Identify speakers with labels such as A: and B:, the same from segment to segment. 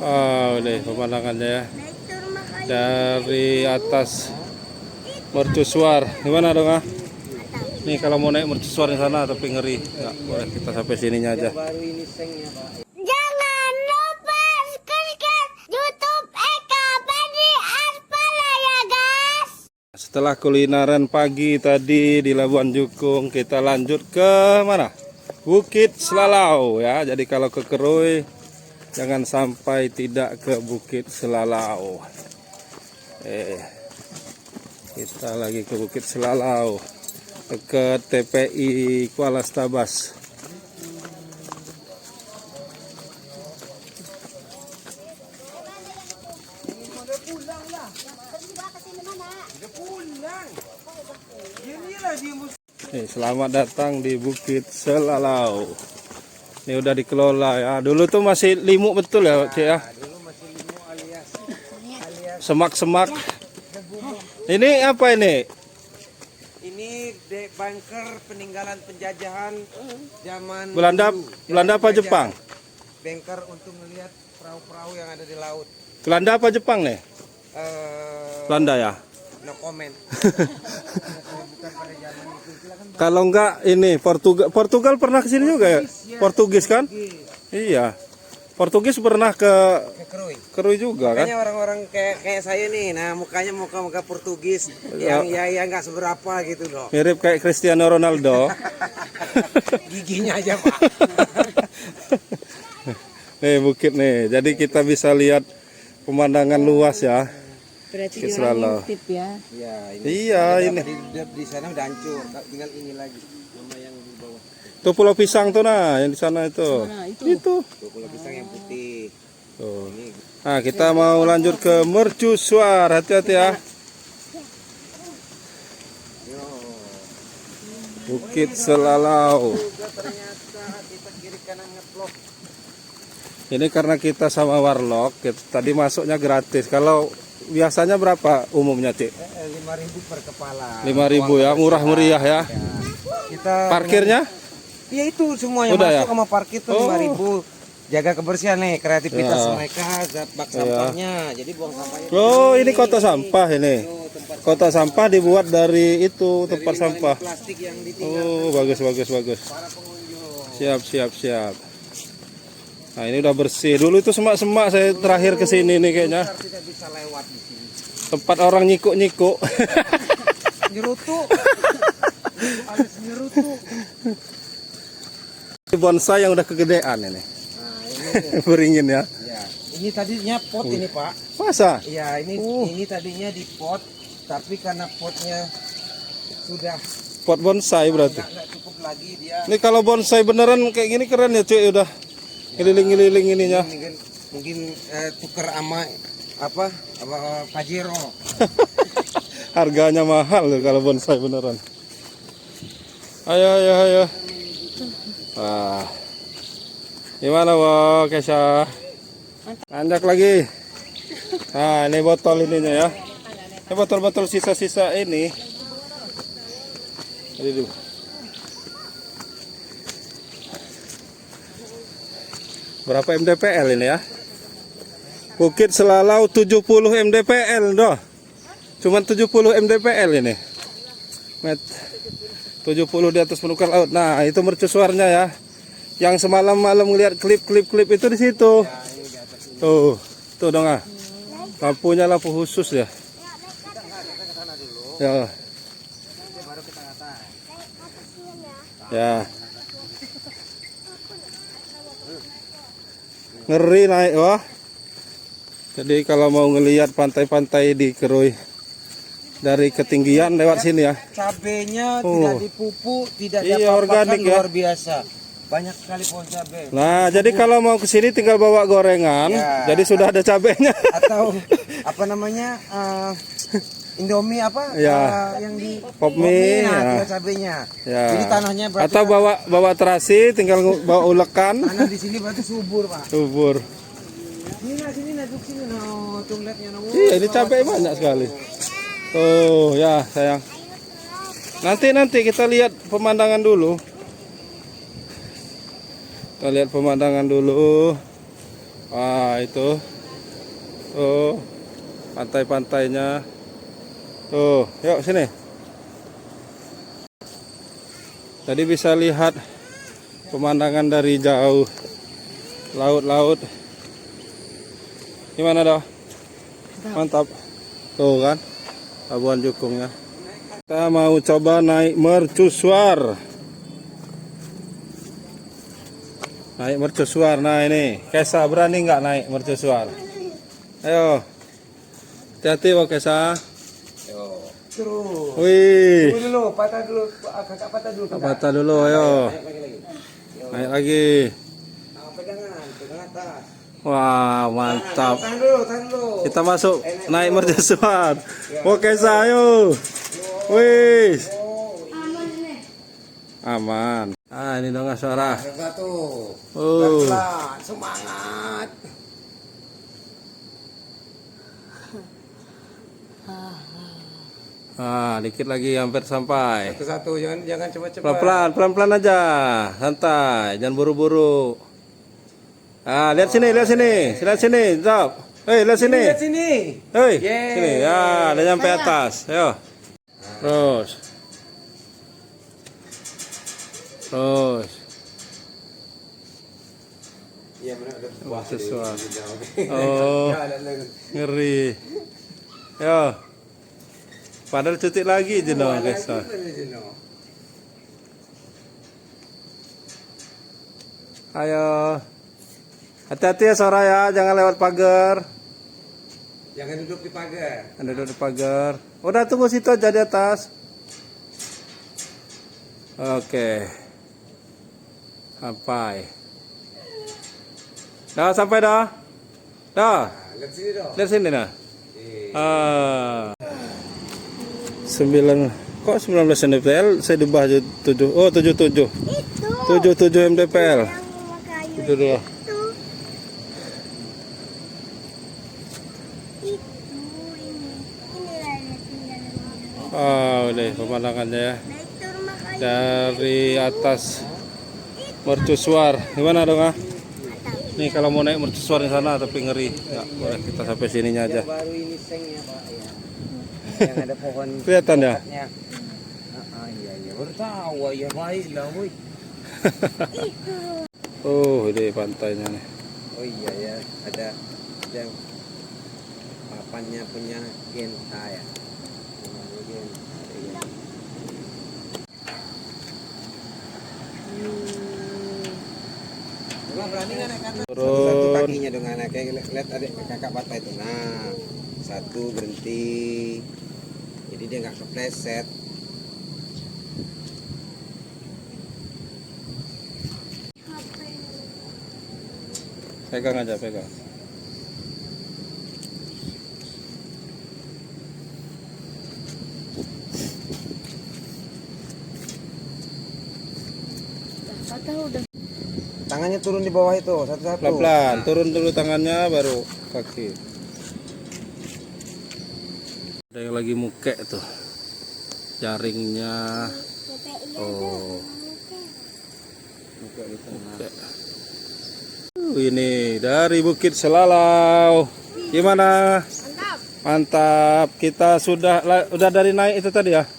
A: Wow, nih pemandangannya ya. Dari atas mercusuar. Gimana dong ah? Nih kalau mau naik mercusuar di sana tapi ngeri. Nggak boleh, kita sampai sininya aja.
B: Jangan lupa subscribe YouTube Eka Bani Aspara ya guys.
A: Setelah kulineran pagi tadi di Labuan Jukung, kita lanjut ke mana? Bukit Selalau ya. Jadi kalau ke Krui jangan sampai tidak ke Bukit Selalau. Kita lagi ke Bukit Selalau, ke TPI Kuala Stabas. Selamat datang di Bukit Selalau. Ini udah dikelola ya. Dulu tuh masih limuk betul ya, Cik ya.
C: Dulu masih limuk alias
A: Semak-semak. Ini apa ini?
C: ini bunker peninggalan penjajahan zaman
A: Belanda,
C: dulu.
A: Belanda apa Jepang?
C: Bunker untuk melihat perahu-perahu yang ada di laut.
A: Belanda apa Jepang nih? Belanda ya.
C: No comment. Bukan pada zaman itu. Silakan.
A: Kalau enggak ini Portugal pernah ke sini juga ya? Portugis kan? Iya. Portugis pernah ke Krui juga kan?
C: Makanya orang-orang kayak saya nih, nah mukanya muka Portugis yang nggak seberapa gitu loh.
A: Mirip kayak Cristiano Ronaldo.
C: Giginya aja Pak.
A: Nih bukit nih. Jadi kita bisa lihat pemandangan luas ya.
D: Berarti
A: Bukit Selalau.
D: ya.
C: Ya,
A: Iya ini.
C: Di sana udah hancur, tinggal ini lagi. Nama yang di bawah.
A: Tuh Pulau Pisang tuh nah, yang di sana itu.
D: Nah,
A: Itu.
C: Tuh, pulau pisang yang putih.
A: Tuh.
C: Ini
A: Nah, kita mau lanjut ke mercusuar. Hati-hati ya. Bukit Selalau.
C: juga ternyata kita kiri kanan ngeplok.
A: Ini karena kita sama warlock, tadi masuknya gratis. Kalau biasanya berapa umumnya, Cik?
C: 5.000 per kepala.
A: 5.000 ya, murah meriah ya.
C: Kita
A: Parkirnya?
C: Ya itu semuanya
A: Udah
C: masuk
A: ya?
C: sama parkir tuh 5.000. Jaga kebersihan nih, kreativitas
A: Ya.
C: mereka, bak sampahnya. Jadi buang sampahnya.
A: Oh, ini kota sampah ini.
C: Tuh, tempat
A: Kota sampah dibuat dari itu, tempat sampah.
C: plastik yang ditinggal
A: Oh, bagus.
C: para pengunjung.
A: Siap. Nah, ini udah bersih. Dulu itu semak-semak saya terakhir ke sini nih kayaknya.
C: Tidak bisa lewat di sini.
A: Tempat orang nyikuk-nyikuk.
C: Nyerutu. Alis nyerutu.
A: Bonsai yang udah kegedean ini.
C: Nah, ini
A: Beringin ya.
C: ya. Ini tadinya pot ini, Pak.
A: Masa?
C: Iya, ini tadinya di pot, tapi karena potnya sudah
A: Pot bonsai berarti.
C: nggak cukup lagi dia.
A: Ini kalau bonsai beneran kayak gini keren ya, cuy. Udah ngeliling-ngeliling ininya.
C: Mungkin tuker sama apa Pajero.
A: Harganya mahal loh kalau bonsai beneran. Ayo. Wah. Gimana, Wo, Kesha? Anjak lagi. Nah, ini botol ininya ya. Ini botol-botol sisa-sisa ini. Aduh. Berapa mdpl ini ya? Bukit Selalau 70 mdpl doh. Cuman 70 mdpl ini. 70 di atas permukaan laut. Nah, itu mercusuarnya ya. Yang semalam malam ngeliat klip itu di situ. Tuh dong ah. Lampunya lampu khusus ya. Ya. Ya. Ngeri naik wah. Jadi kalau mau ngelihat pantai-pantai di Krui dari ketinggian lewat sini ya.
C: Cabenya tidak dipupuk, tidak
A: Iya,
C: diapa-apakan,
A: organik ya.
C: luar biasa. Banyak sekali pohon cabai.
A: Nah, jadi kalau mau ke sini tinggal bawa gorengan.
C: Ya.
A: Jadi sudah ada cabenya.
C: Atau apa namanya? Indomie apa?
A: Ya.
C: Yang di
A: Pop mie,
C: nah,
A: ya.
C: tinggal cabenya.
A: Ya.
C: Jadi tanahnya berarti
A: Atau bawa terasi, tinggal bawa ulekan.
C: tanah di sini berarti subur, Pak.
A: Subur.
C: Sini duduk sini. Nah, tuh lihatnya.
A: Iya, ini cabai banyak sekali. Oh, ya, sayang. Nanti kita lihat pemandangan dulu. Kita lihat pemandangan dulu. Wah, itu Oh, pantai-pantainya. Tuh, yuk sini. Tadi bisa lihat pemandangan dari jauh. Laut-laut. Gimana dah? Mantap. Tuh kan, Labuan Jukungnya. Kita mau coba naik mercusuar. Naik mercusuar. Nah ini, Kesa berani nggak naik mercusuar? Ayo, hati-hati Wak Kesa.
C: Terus.
A: Wih,
C: Tunggu dulu, patah dulu. Kakak patah dulu. Kakak.
A: patah dulu, ayo. Naik lagi.
C: Nah, pegangan atas.
A: Wah, mantap.
C: Tahan dulu.
A: Kita masuk naik mercusuar. Wak Kesa, ayo. Wih, aman. Ah, ini dong suara.
C: Satu.
A: Oh.
C: Pelan-pelan, semangat.
A: Ah, dikit lagi hampir sampai.
C: Satu-satu, jangan cepat-cepat.
A: Pelan-pelan aja, santai, jangan buru-buru. Ah, lihat sini, stop. Hei, lihat sini.
C: Lihat sini.
A: Hei,
C: Yeay.
A: sini. Ya, udah nyampe atas. Ayo. Terus.
C: Iya benar udah.
A: Wah, sesuatu. Oh, ngeri. Yo. Padahal cuti lagi Jeno, guys. Ayo. Hati-hati ya Soraya, jangan lewat pagar.
C: Jangan duduk di pagar.
A: Duduk di pagar. Udah tunggu situ aja di atas. Oke. Sampai. Dah sampai dah. Dah.
C: Lihat sini dong.
A: Lihat sini nah. 9 kok 19 mdpl saya diubah 7. Oh, 77.
B: Itu
A: 77 mdpl.
B: yang rumah kayu
A: Itu dia.
B: itu ini lah tinggal.
A: Udah pemandangannya ya.
B: Nah itu rumah kayu.
A: Dari atas mercusuar. Gimana dong ah? Nih kalau mau naik mercusuar di sana tapi ngeri. Nggak boleh, kita sampai sininya aja.
C: Baru ini sengnya Pak ya. Yang ada pohon.
A: Kelihatan ya?
C: Iya baru tahu ya baiklah woi.
A: Oh, ini pantainya nih.
C: Oh iya ya, ada yang papannya punya genta ya. Berani nggak naik atas? Satu kakinya dong anak kayak lihat adik kakak patah itu. Nah, satu berhenti. Jadi dia nggak kepleset.
A: Pegang aja, pegang.
C: Tangannya turun di bawah itu satu-satu.
A: Pelan-pelan, turun dulu tangannya baru kaki. Ada yang lagi mukek tuh. Jaringnya. Oh.
C: Mukek di tengah.
A: Mukek. Ini dari Bukit Selalau. Gimana?
B: Mantap.
A: Mantap. Kita sudah dari naik itu tadi ya.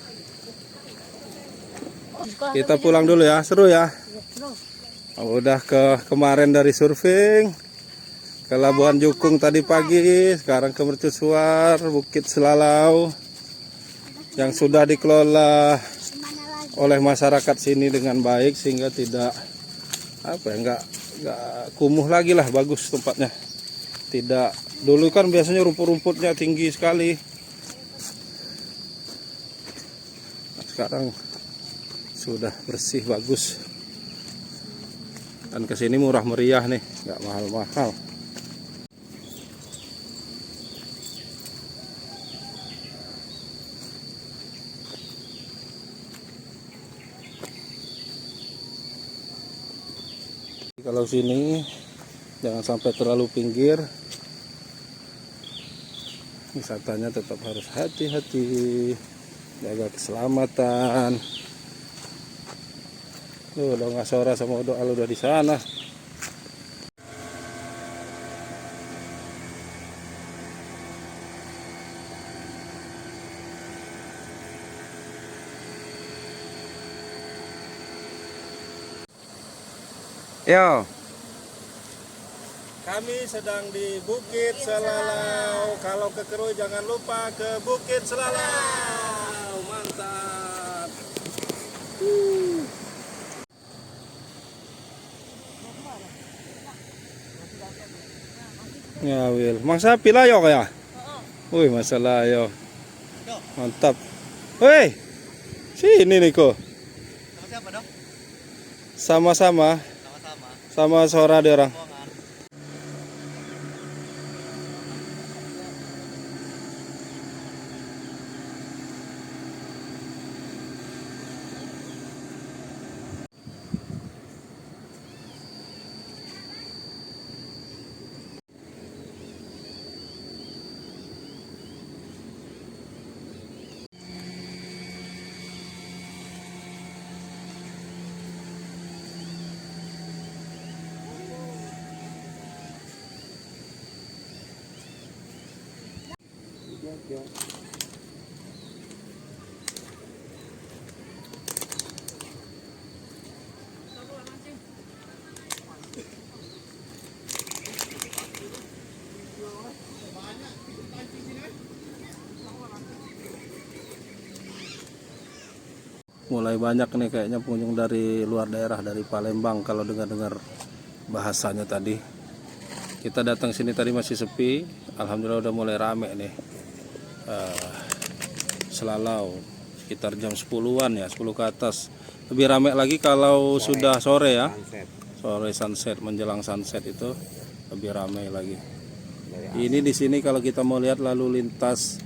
A: Kita pulang dulu ya. Seru ya. Udah kemarin dari surfing ke Labuan Jukung tadi pagi, sekarang ke mercusuar Bukit Selalau yang sudah dikelola oleh masyarakat sini dengan baik sehingga tidak nggak kumuh lagi lah, bagus tempatnya. Tidak, dulu kan biasanya rumput-rumputnya tinggi sekali. Sekarang sudah bersih, bagus. Dan kesini murah meriah nih, nggak mahal-mahal. Kalau sini jangan sampai terlalu pinggir, wisatanya tetap harus hati-hati, jaga keselamatan. Tuh, udah nggak Sora sama Doa udah di sana.
C: Yo.
A: Kami sedang di Bukit Selalau. Kalau ke Krui jangan lupa ke Bukit Selalau. Mantap. Ya, Wil. Mang sapi layo ya? Wih, masalah yo. Mantap. Woi. Sini nih kok.
D: Sama siapa dong?
A: Sama-sama.
D: Sama-sama.
A: Sama suara dia orang. Mulai banyak nih kayaknya pengunjung dari luar daerah, dari Palembang kalau dengar-dengar bahasanya tadi. Kita datang sini tadi masih sepi, alhamdulillah udah mulai rame nih. Selalau sekitar jam 10-an ya, 10 ke atas. Lebih rame lagi kalau sudah sore ya. Sore sunset, menjelang sunset itu lebih ramai lagi. Ini di sini kalau kita mau lihat lalu lintas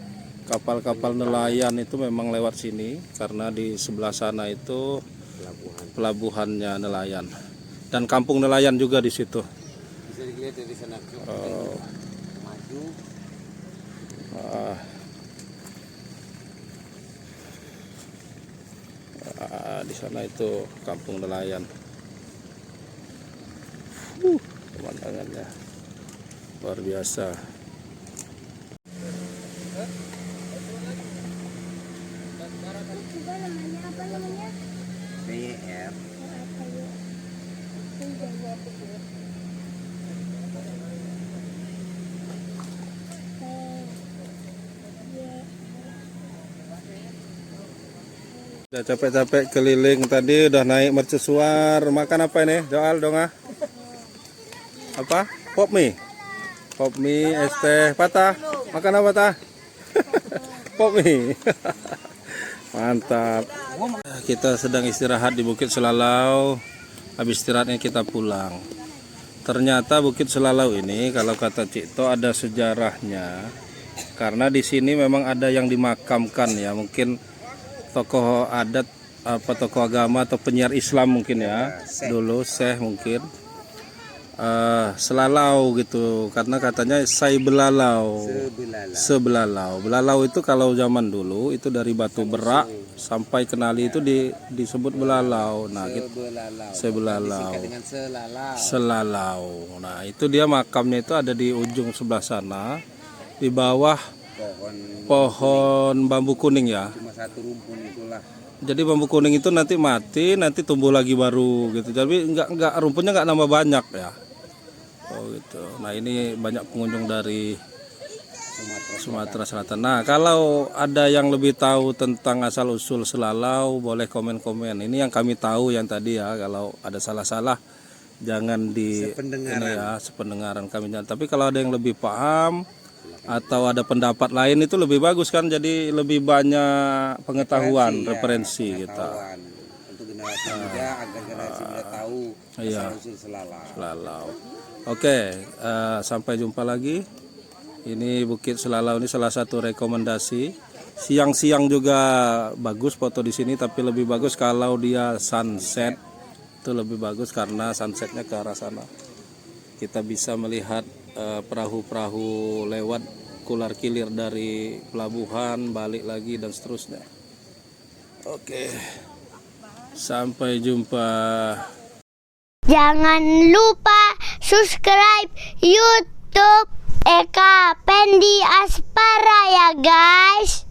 A: kapal-kapal nelayan itu memang lewat sini karena di sebelah sana itu pelabuhannya nelayan dan kampung nelayan juga di situ.
C: Bisa dilihat dari sana. Maju.
A: Di sana itu kampung nelayan. Pemandangannya luar biasa.
B: Apa namanya?
C: BR.
A: Udah capek-capek keliling tadi, udah naik mercusuar. Makan apa ini? Doal dong ah. Apa? Pop mie. Pop mie, es teh patah. Makan apa tah? Pop mie. Mantap. Kita sedang istirahat di Bukit Selalau. Habis istirahatnya kita pulang. Ternyata Bukit Selalau ini kalau kata Cito ada sejarahnya. Karena di sini memang ada yang dimakamkan ya, mungkin tokoh adat, apa tokoh agama atau penyiar Islam mungkin ya, dulu Syekh mungkin. Selalau gitu, karena katanya say belalau. Sebelalau. Belalau itu kalau zaman dulu itu dari batu berak sampai kenali itu disebut belalau. Nah, sebelalau. Selalau. Nah, itu dia makamnya itu ada di ujung sebelah sana, di bawah pohon bambu kuning ya.
C: Cuma satu rumpun itulah.
A: Jadi bambu kuning itu nanti mati, nanti tumbuh lagi baru gitu. Jadi enggak rumputnya enggak nambah banyak ya. Oh gitu. Nah ini banyak pengunjung dari Sumatera Selatan. Nah kalau ada yang lebih tahu tentang asal usul Selalau boleh komen-komen. Ini yang kami tahu yang tadi ya. Kalau ada salah-salah jangan di ini ya, sependengaran kami. Tapi kalau ada yang lebih paham atau ada pendapat lain itu lebih bagus kan. Jadi lebih banyak pengetahuan, referensi kita.
C: Untuk generasi muda agar generasi muda tahu asal usul Selalau.
A: Oke, sampai jumpa lagi. Ini Bukit Selalau ini salah satu rekomendasi. Siang-siang juga bagus foto di sini, tapi lebih bagus kalau dia sunset. Itu lebih bagus karena sunsetnya ke arah sana. Kita bisa melihat perahu-perahu lewat kular kilir dari pelabuhan, balik lagi dan seterusnya. Oke. Sampai jumpa.
B: Jangan lupa subscribe YouTube Eka Pendi Aspara ya guys.